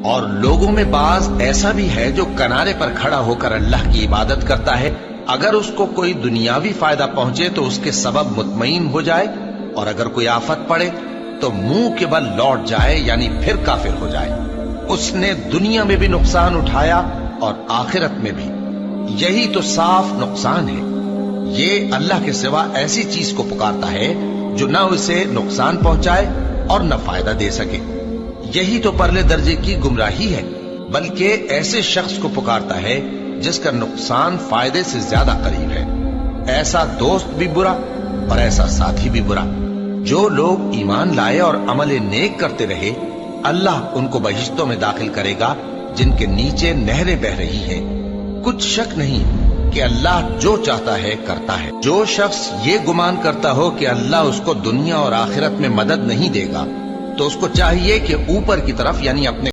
اور لوگوں میں بعض ایسا بھی ہے جو کنارے پر کھڑا ہو کر اللہ کی عبادت کرتا ہے، اگر اس کو کوئی دنیاوی فائدہ پہنچے تو اس کے سبب مطمئن ہو جائے، اور اگر کوئی آفت پڑے تو منہ کے بل لوٹ جائے، یعنی پھر کافر ہو جائے۔ اس نے دنیا میں بھی نقصان اٹھایا اور آخرت میں بھی، یہی تو صاف نقصان ہے۔ یہ اللہ کے سوا ایسی چیز کو پکارتا ہے جو نہ اسے نقصان پہنچائے اور نہ فائدہ دے سکے، یہی تو پرلے درجے کی گمراہی ہے۔ بلکہ ایسے شخص کو پکارتا ہے جس کا نقصان فائدے سے زیادہ قریب ہے۔ ایسا دوست بھی برا اور ایسا ساتھی بھی برا۔ جو لوگ ایمان لائے اور عمل نیک کرتے رہے، اللہ ان کو بہشتوں میں داخل کرے گا جن کے نیچے نہریں بہ رہی ہیں۔ کچھ شک نہیں کہ اللہ جو چاہتا ہے کرتا ہے۔ جو شخص یہ گمان کرتا ہو کہ اللہ اس کو دنیا اور آخرت میں مدد نہیں دے گا، تو اس کو چاہیے کہ اوپر کی طرف یعنی اپنے